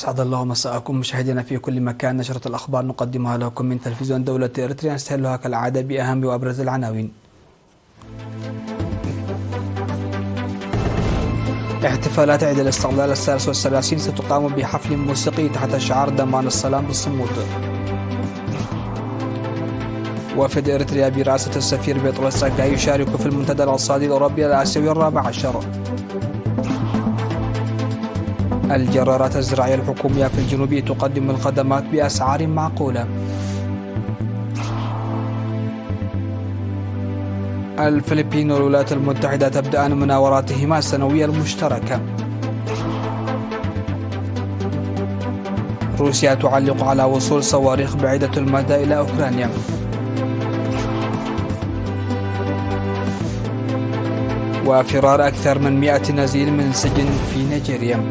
أسعد الله مساءكم مشاهدينا في كل مكان. نشرة الأخبار نقدمها لكم من تلفزيون دولة إريتريا، نستهلها كالعادة بأهم وأبرز العناوين. احتفالات عيد الاستقلال الثالث والثلاثين ستقام بحفل موسيقي تحت شعار ضمان السلام بالصمود. وفد إريتريا برئاسة السفير بطرس أكاي يشارك في المنتدى الاقتصادي الأوروبي الآسيوي الرابع عشر. الجرارات الزراعية الحكومية في الجنوب تقدم الخدمات بأسعار معقولة. الفلبين والولايات المتحدة تبدأان مناوراتهما السنوية المشتركة. روسيا تعلق على وصول صواريخ بعيدة المدى إلى أوكرانيا. وفرار أكثر من 100 نزيل من سجن في نيجيريا.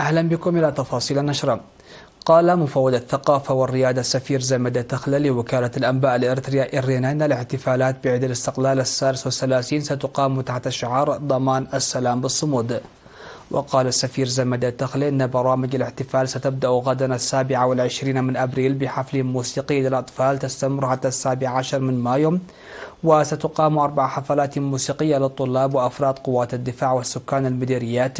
أهلا بكم إلى تفاصيل النشرة. قال مفوض الثقافة والريادة السفير زمد تخلة لوكالة الأنباء الإريتريا إرينا أن الاحتفالات بعيد الاستقلال الثالث والثلاثين ستقام تحت شعار ضمان السلام بالصمود. وقال السفير زمد تخلة أن برامج الاحتفال ستبدأ غدا 27 من أبريل بحفل موسيقي للأطفال تستمر حتى 17 من مايو، وستقام 4 حفلات موسيقية للطلاب وأفراد قوات الدفاع والسكان المديريات،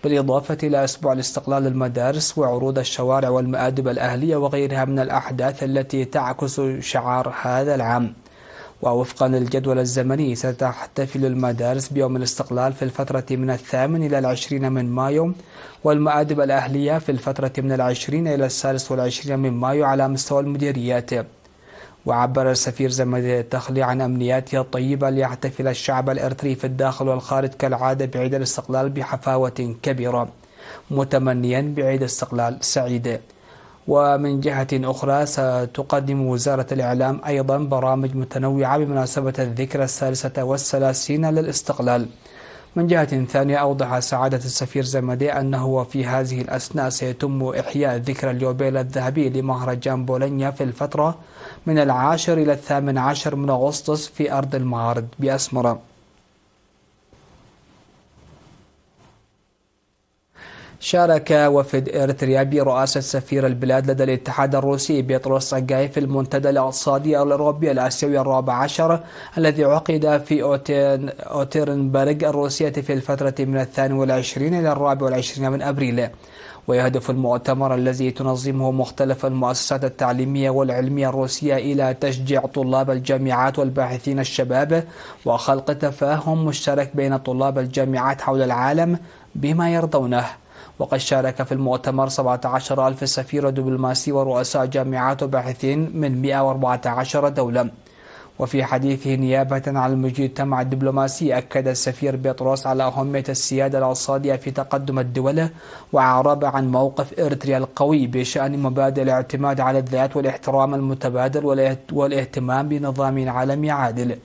بالإضافة إلى أسبوع الاستقلال للمدارس وعروض الشوارع والمآدب الأهلية وغيرها من الأحداث التي تعكس شعار هذا العام. ووفقا للجدول الزمني ستحتفل المدارس بيوم الاستقلال في الفترة من 8 إلى 20 من مايو، والمآدب الأهلية في الفترة من 20 إلى 23 من مايو على مستوى المديريات. وعبر السفير زمد تخلي عن أمنياته الطيبة ليحتفل الشعب الإريتري في الداخل والخارج كالعادة بعيد الاستقلال بحفاوة كبيرة، متمنيا بعيد استقلال سعيد. ومن جهة أخرى ستقدم وزارة الإعلام أيضا برامج متنوعة بمناسبة الذكرى 33 للاستقلال. من جهة ثانية أوضح سعادة السفير زمدي أنه في هذه الأثناء سيتم إحياء ذكرى اليوبيل الذهبي لمهرجان بولونيا في الفترة من 10 إلى 18 من أغسطس في أرض المعارض بأسمرة. شارك وفد إريتريا برئاسة سفير البلاد لدى الاتحاد الروسي بطرس أكاي في المنتدى الاقتصادي الأوروبي الآسيوي الرابع عشر الذي عقد في أوتيرنبرغ الروسية في الفترة من 22 إلى 24 من أبريل. ويهدف المؤتمر الذي تنظمه مختلف المؤسسات التعليمية والعلمية الروسية إلى تشجيع طلاب الجامعات والباحثين الشباب وخلق تفاهم مشترك بين طلاب الجامعات حول العالم بما يرضونه. وقد شارك في المؤتمر 17,000 سفير ودبلوماسي ورؤساء جامعات وباحثين من 114 دولة. وفي حديثه نيابة عن المجتمع الدبلوماسي أكد السفير بطرس على أهمية السيادة الاقتصادية في تقدم الدول، وأعرب عن موقف إريتريا القوي بشأن مبادئ الاعتماد على الذات والاحترام المتبادل والاهتمام بنظام عالمي عادل.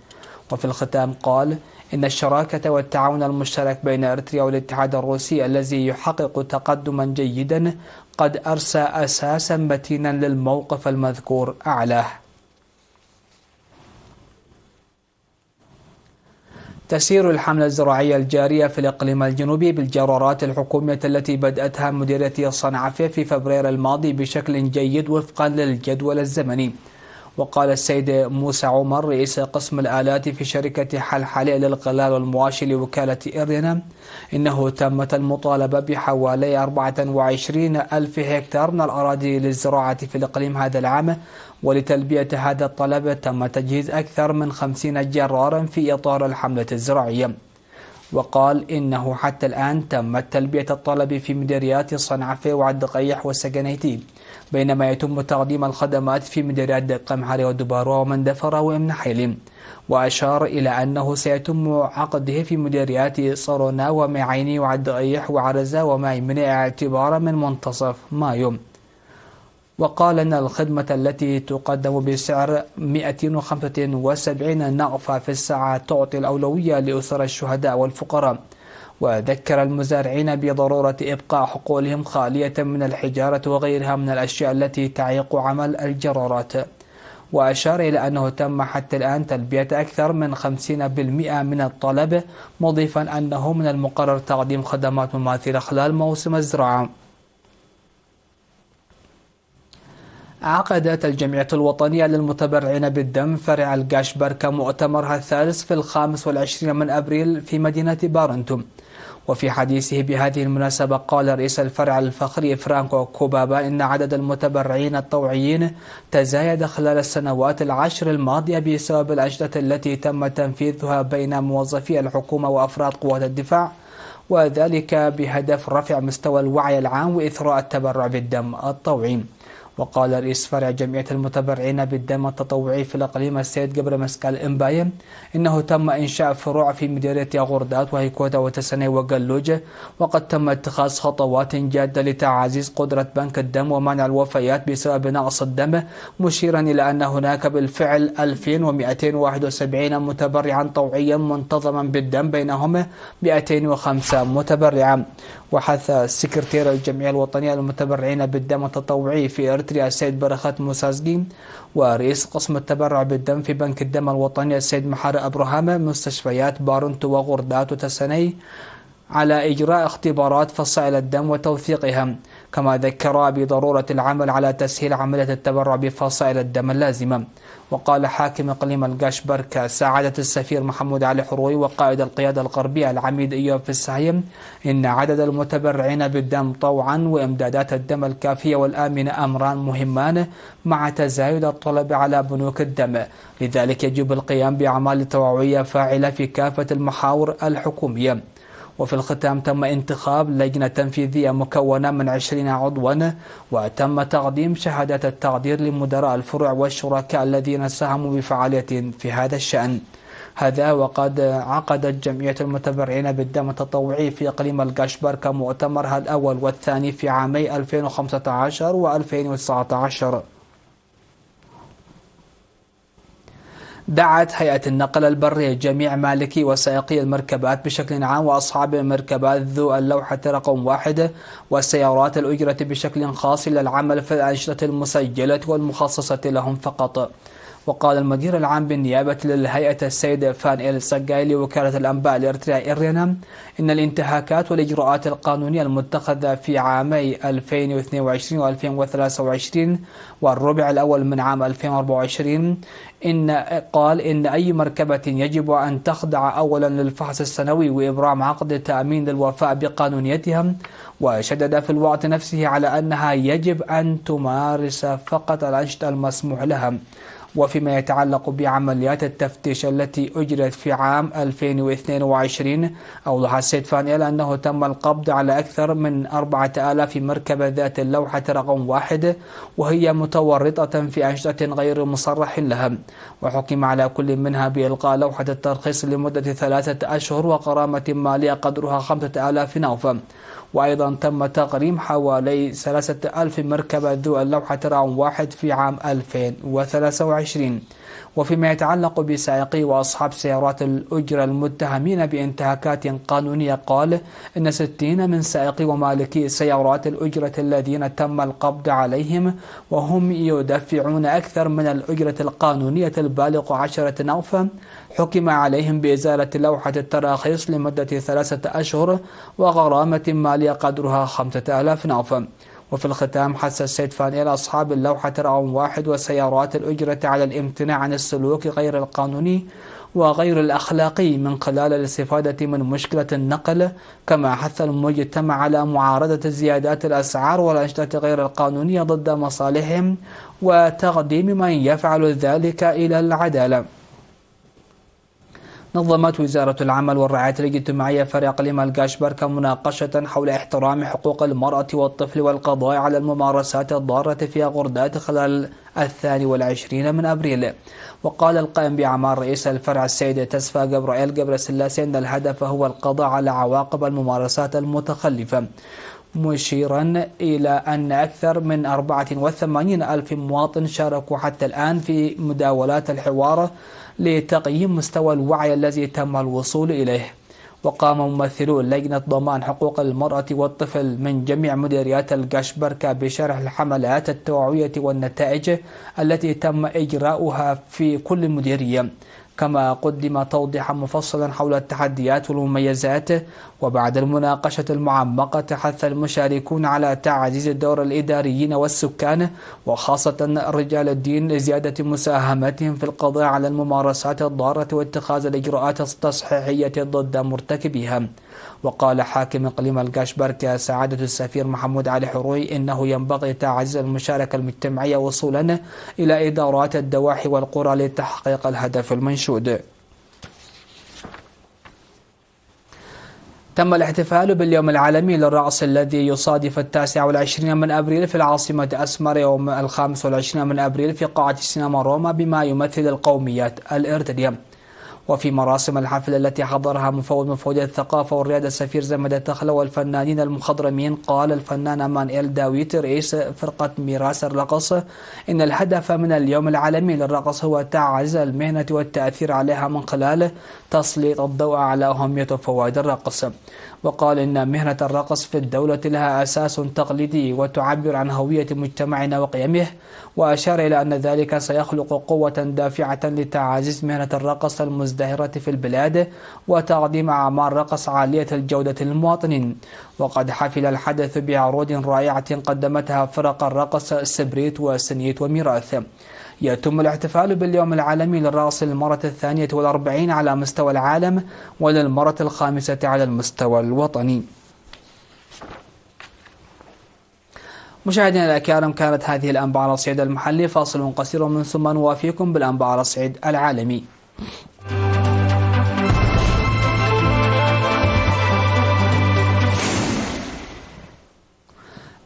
وفي الختام قال إن الشراكة والتعاون المشترك بين إريتريا والاتحاد الروسي الذي يحقق تقدما جيدا قد أرسى أساسا متينا للموقف المذكور أعلاه. تسير الحملة الزراعية الجارية في الإقليم الجنوبي بالجرارات الحكومية التي بدأتها مديرية صنعاء في فبراير الماضي بشكل جيد وفقا للجدول الزمني. وقال السيد موسى عمر رئيس قسم الآلات في شركة حلحلة للغلال والمواشي لوكالة إرينا إنه تمت المطالبة بحوالي 24 ألف هكتار من الأراضي للزراعة في الإقليم هذا العام، ولتلبية هذا الطلب تم تجهيز أكثر من 50 جرارا في إطار الحملة الزراعية. وقال إنه حتى الآن تمت تلبية الطلب في مديريات صنعاء وعدقيح وسجنيتي، بينما يتم تقديم الخدمات في مديريات دقمحري ودبارة ومندفرة وإمنحيل. وأشار إلى أنه سيتم عقده في مديريات صرونا ومعيني وعدقيح وعرزة وميمنة اعتبارا من منتصف مايو. وقال أن الخدمة التي تقدم بسعر 275 نقفة في الساعة تعطي الأولوية لأسر الشهداء والفقراء. وذكر المزارعين بضرورة إبقاء حقولهم خالية من الحجارة وغيرها من الأشياء التي تعيق عمل الجرارات. وأشار إلى أنه تم حتى الآن تلبية أكثر من 50% من الطلب، مضيفا أنه من المقرر تقديم خدمات مماثلة خلال موسم الزراعة. عقدت الجمعية الوطنية للمتبرعين بالدم فرع القاشبركة مؤتمرها الثالث في 25 من أبريل في مدينة بارنتو. وفي حديثه بهذه المناسبة قال رئيس الفرع الفخري فرانكو كوبابا إن عدد المتبرعين الطوعيين تزايد خلال السنوات العشر الماضية بسبب الأنشطة التي تم تنفيذها بين موظفي الحكومة وأفراد قوات الدفاع، وذلك بهدف رفع مستوى الوعي العام وإثراء التبرع بالدم الطوعي. وقال رئيس فرع جمعية المتبرعين بالدم التطوعي في الإقليم السيد قبر مسكال إمباي إنه تم إنشاء فروع في مديرية غردات وهيكوتا وتسني وقلوجة، وقد تم اتخاذ خطوات جادة لتعزيز قدرة بنك الدم ومنع الوفيات بسبب نقص الدم، مشيرا إلى أن هناك بالفعل 2271 متبرعا طوعيا منتظما بالدم، بينهم 205 متبرعا. وحث سكرتير الجمعية الوطنية للمتبرعين بالدم التطوعي في إريتريا السيد برخات موسازجي ورئيس قسم التبرع بالدم في بنك الدم الوطني السيد محار أبراهام مستشفيات بارنتو وغردات وتسني على إجراء اختبارات فصائل الدم وتوثيقها، كما ذكر بضرورة العمل على تسهيل عملية التبرع بفصائل الدم اللازمة. وقال حاكم إقليم القاشبركة سعادة السفير محمود علي حروي وقائد القيادة الغربية العميد إيوب في السهيم إن عدد المتبرعين بالدم طوعا وإمدادات الدم الكافية والآمنة أمران مهمان مع تزايد الطلب على بنوك الدم، لذلك يجب القيام بأعمال توعوية فاعلة في كافة المحاور الحكومية. وفي الختام تم انتخاب لجنة تنفيذية مكونة من 20 عضوا، وتم تقديم شهادات التقدير لمدراء الفروع والشركاء الذين ساهموا بفعالية في هذا الشأن. هذا وقد عقدت جمعية المتبرعين بالدم التطوعي في إقليم القاشبركة مؤتمرها الأول والثاني في عامي 2015 و2019. دعت هيئة النقل البري جميع مالكي وسائقي المركبات بشكل عام وأصحاب المركبات ذو اللوحة رقم 1 والسيارات الأجرة بشكل خاص للعمل في الأنشطة المسجلة والمخصصة لهم فقط. وقال المدير العام بالنيابة للهيئة السيد فانيل سجاي لوكالة الأنباء الإرتريا إرينا إن الانتهاكات والإجراءات القانونية المتخذة في عامي 2022 و2023 والربع الأول من عام 2024 قال إن أي مركبة يجب أن تخضع أولا للفحص السنوي وإبرام عقد تأمين للوفاء بقانونيتها، وشدد في الوقت نفسه على أنها يجب أن تمارس فقط الأنشطة المسموح لها. وفيما يتعلق بعمليات التفتيش التي أجرت في عام 2022 أوضح السيد فانيل أنه تم القبض على أكثر من 4000 مركبة ذات اللوحة رقم 1 وهي متورطة في أنشطة غير مصرح لها، وحكم على كل منها بإلقاء لوحة الترخيص لمدة 3 أشهر وغرامة مالية قدرها 5000 نوفا. وأيضا تم تغريم حوالي 3000 مركبة ذو اللوحة رقم 1 في عام 2023. وفيما يتعلق بسائقي وأصحاب سيارات الأجرة المتهمين بانتهاكات قانونية قال إن 60 من سائقي ومالكي سيارات الأجرة الذين تم القبض عليهم وهم يدفعون أكثر من الأجرة القانونية البالغ 10 نوفا حكم عليهم بإزالة لوحة التراخيص لمدة 3 أشهر وغرامة مالية قدرها 5000 نوفا. وفي الختام حث السيد فانيل أصحاب اللوحة رقم 1 وسيارات الأجرة على الامتناع عن السلوك غير القانوني وغير الأخلاقي من خلال الاستفادة من مشكلة النقل، كما حث المجتمع على معارضة زيادات الأسعار والأنشطة غير القانونية ضد مصالحهم وتقديم من يفعل ذلك إلى العدالة. نظمت وزارة العمل والرعاية الاجتماعية فرع إقليم القاشبركة مناقشة حول احترام حقوق المرأة والطفل والقضاء على الممارسات الضارة في غردات خلال 22 من أبريل. وقال القائم بأعمال رئيس الفرع السيد تسفى جبرائيل قبر سلاسي أن الهدف هو القضاء على عواقب الممارسات المتخلفة، مشيرا إلى أن أكثر من 84,000 مواطن شاركوا حتى الآن في مداولات الحوار لتقييم مستوى الوعي الذي تم الوصول إليه. وقام ممثلو لجنة ضمان حقوق المرأة والطفل من جميع مديريات القشبركة بشرح الحملات التوعوية والنتائج التي تم إجراؤها في كل مديرية، كما قدم توضيحا مفصلا حول التحديات والمميزات. وبعد المناقشة المعمقة حث المشاركون على تعزيز دور الإداريين والسكان وخاصة رجال الدين لزيادة مساهمتهم في القضاء على الممارسات الضارة واتخاذ الإجراءات التصحيحية ضد مرتكبيها. وقال حاكم إقليم القشبركة سعادة السفير محمود علي حروي إنه ينبغي تعزيز المشاركة المجتمعية وصولا إلى إدارات الدواحي والقرى لتحقيق الهدف المنشود. تم الاحتفال باليوم العالمي للرقص الذي يصادف 29 من أبريل في العاصمة أسمر يوم 25 من أبريل في قاعة السينما روما بما يمثل القوميات الإرترية. وفي مراسم الحفل التي حضرها مفوض الثقافة والريادة السفير زمدة تخلة والفنانين المخضرمين، قال الفنان مانويل داويت رئيس فرقة ميراث الرقص إن الهدف من اليوم العالمي للرقص هو تعزيز المهنة والتأثير عليها من خلال تسليط الضوء على أهمية وفوائد الرقص. وقال إن مهنة الرقص في الدولة لها أساس تقليدي وتعبر عن هوية مجتمعنا وقيمه، وأشار إلى أن ذلك سيخلق قوة دافعة لتعزيز مهنة الرقص المزدهرة في البلاد وتقديم أعمال رقص عالية الجودة للمواطنين. وقد حفل الحدث بعروض رائعة قدمتها فرق الرقص سبريت وسنيت وميراث. يتم الاحتفال باليوم العالمي للرقص للمرة 42 على مستوى العالم وللمرة 5 على المستوى الوطني. مشاهدينا الأكارم، كانت هذه الأنباء على الصعيد المحلي. فاصل قصير من ثم نوافيكم بالأنباء على الصعيد العالمي.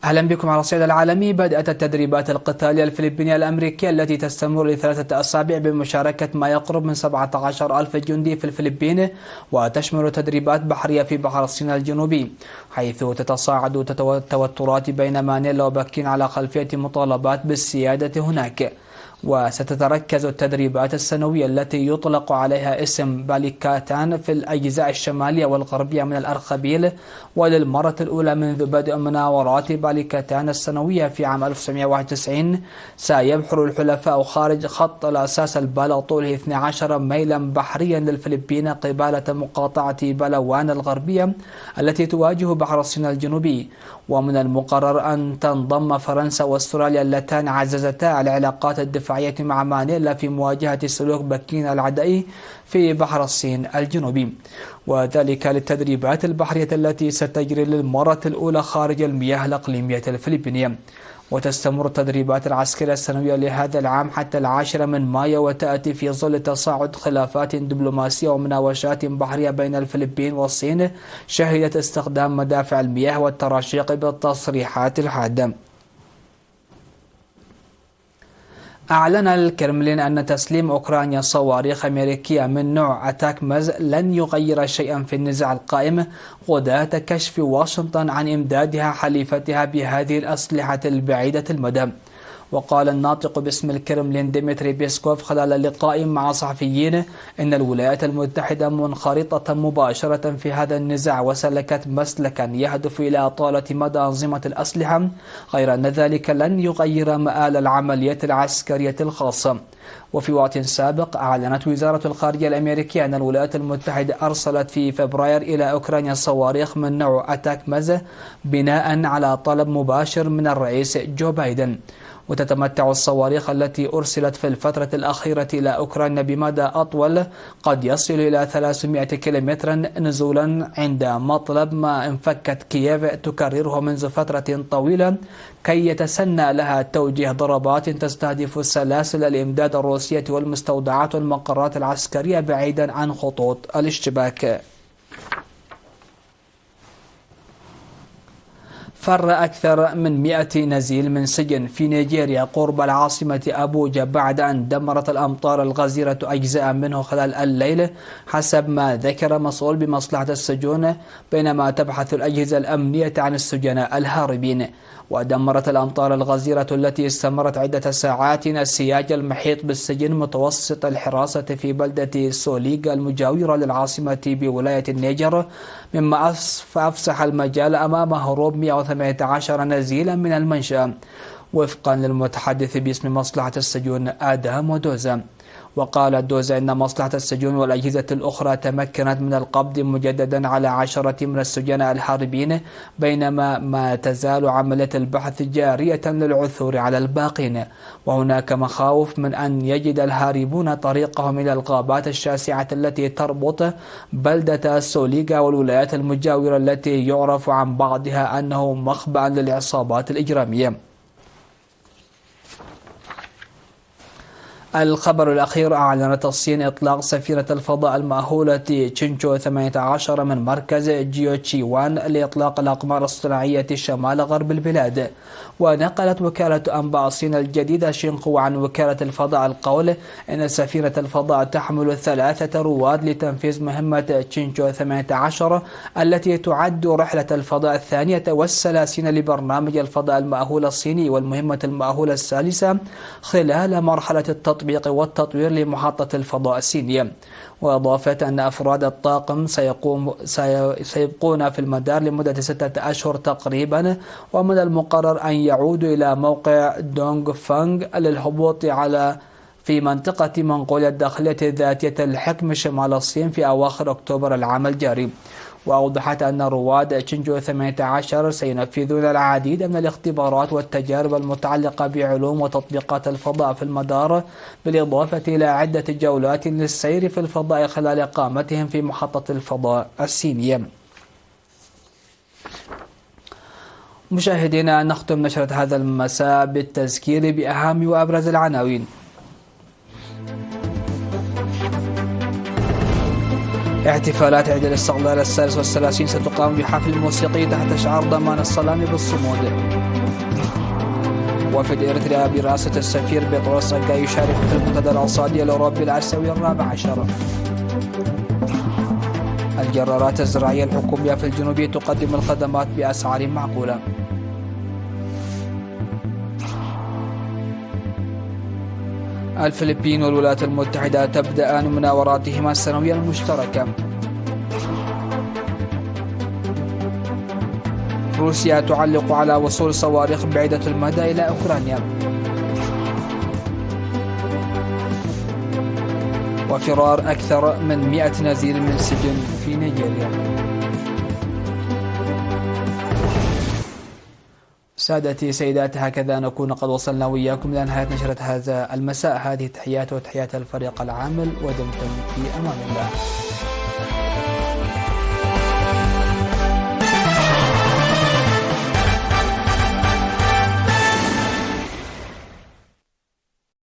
أهلا بكم على الصعيد العالمي. بدأت التدريبات القتالية الفلبينية الأمريكية التي تستمر ل3 أسابيع بمشاركة ما يقرب من 17,000 جندي في الفلبين، وتشمل تدريبات بحرية في بحر الصين الجنوبي، حيث تتصاعد التوترات بين مانيلا وبكين على خلفية مطالبات بالسيادة هناك. وستتركز التدريبات السنوية التي يطلق عليها اسم باليكاتان في الأجزاء الشمالية والغربية من الأرخبيل، وللمرة الأولى منذ بدء مناورات باليكاتان السنوية في عام 1991 سيبحر الحلفاء خارج خط الأساس البالغ طوله 12 ميلا بحريا للفلبين قبالة مقاطعة بلاوان الغربية التي تواجه بحر الصين الجنوبي. ومن المقرر أن تنضم فرنسا واستراليا اللتان عززتا العلاقات الدفاعية مع مانيلا في مواجهة سلوك بكين العدائي في بحر الصين الجنوبي، وذلك للتدريبات البحرية التي ستجري للمرة الأولى خارج المياه الإقليمية الفلبينية. وتستمر التدريبات العسكرية السنوية لهذا العام حتى 10 من مايو، وتأتي في ظل تصاعد خلافات دبلوماسية ومناوشات بحرية بين الفلبين والصين شهدت استخدام مدافع المياه والتراشيق بالتصريحات الحادة. أعلن الكرملين أن تسليم أوكرانيا صواريخ أمريكية من نوع أتاكمز لن يغير شيئا في النزاع القائم غداة كشف واشنطن عن إمدادها حليفتها بهذه الأسلحة البعيدة المدى. وقال الناطق باسم الكرملين ديمتري بيسكوف خلال لقاء مع صحفيين إن الولايات المتحدة منخرطة مباشرة في هذا النزاع وسلكت مسلكا يهدف إلى إطالة مدى أنظمة الأسلحة، غير أن ذلك لن يغير مآل العملية العسكرية الخاصة. وفي وقت سابق أعلنت وزارة الخارجية الأمريكية أن الولايات المتحدة أرسلت في فبراير إلى أوكرانيا صواريخ من نوع أتاكمز بناء على طلب مباشر من الرئيس جو بايدن. وتتمتع الصواريخ التي أرسلت في الفترة الأخيرة إلى أوكرانيا بمدى أطول قد يصل إلى 300 كيلومترا نزولا عند مطلب ما انفكت كييف تكرره منذ فترة طويلة كي يتسنى لها توجيه ضربات تستهدف سلاسل الإمداد الروسية والمستودعات والمقرات العسكرية بعيدا عن خطوط الاشتباك. فر أكثر من 100 نزيل من سجن في نيجيريا قرب العاصمة أبوجا بعد أن دمرت الأمطار الغزيرة أجزاء منه خلال الليل، حسب ما ذكر مسؤول بمصلحة السجون، بينما تبحث الأجهزة الأمنية عن السجناء الهاربين. ودمرت الأمطار الغزيرة التي استمرت عدة ساعات السياج المحيط بالسجن متوسط الحراسة في بلدة سوليغا المجاورة للعاصمة بولاية النيجر، مما أفسح المجال أمام هروب 118 نزيلا من المنشأ، وفقا للمتحدث باسم مصلحة السجون آدام دوزا. وقال دوزا إن مصلحة السجون والأجهزة الأخرى تمكنت من القبض مجددا على 10 من السجناء الحاربين، بينما ما تزال عملية البحث جارية للعثور على الباقين. وهناك مخاوف من أن يجد الهاربون طريقهم إلى الغابات الشاسعة التي تربط بلدة سوليغا والولايات المجاورة، التي يعرف عن بعضها أنه مخبأ للعصابات الإجرامية. الخبر الأخير: أعلنت الصين إطلاق سفينة الفضاء المأهولة تشينشو 18 من مركز جيوتشيوان لإطلاق الأقمار الصناعية شمال غرب البلاد. ونقلت وكالة أنباء الصين الجديدة شينخوا عن وكالة الفضاء القول إن سفينة الفضاء تحمل 3 رواد لتنفيذ مهمة تشينشو 18 التي تعد رحلة الفضاء 32 لبرنامج الفضاء المأهول الصيني والمهمة المأهولة الثالثة خلال مرحلة التطبيق والتطوير لمحطة الفضاء الصينية. وأضافت أن أفراد الطاقم سيبقون في المدار لمدة 6 أشهر تقريبا، ومن المقرر أن يعودوا إلى موقع دونغ فانغ للهبوط في منطقة منغوليا الداخلية ذاتية الحكم شمال الصين في أواخر أكتوبر العام الجاري. وأوضحت أن رواد تشينشو 18 سينفذون العديد من الاختبارات والتجارب المتعلقة بعلوم وتطبيقات الفضاء في المدار، بالإضافة إلى عدة جولات للسير في الفضاء خلال إقامتهم في محطة الفضاء الصينية. مشاهدينا، نختم نشرة هذا المساء بالتذكير بأهم وأبرز العناوين. احتفالات عيد الاستقلال السادس والثلاثين ستقام بحفل موسيقي تحت شعار ضمان السلام بالصمود. وفد إريتريا برئاسة السفير بطرس أجاي يشارك في المنتدى الأقتصادي الأوروبي الآسيوي الرابع عشر. الجرارات الزراعية الحكومية في الجنوب تقدم الخدمات بأسعار معقولة. الفلبين والولايات المتحدة تبدأان مناوراتهما السنوية المشتركة. روسيا تعلق على وصول صواريخ بعيدة المدى إلى أوكرانيا. وفرار أكثر من 100 نزيل من سجن في نيجيريا. سادتي سيداتي، هكذا نكون قد وصلنا وإياكم إلى نهاية نشرة هذا المساء. هذه تحيات وتحيات الفريق العامل، ودمتم في أمان الله.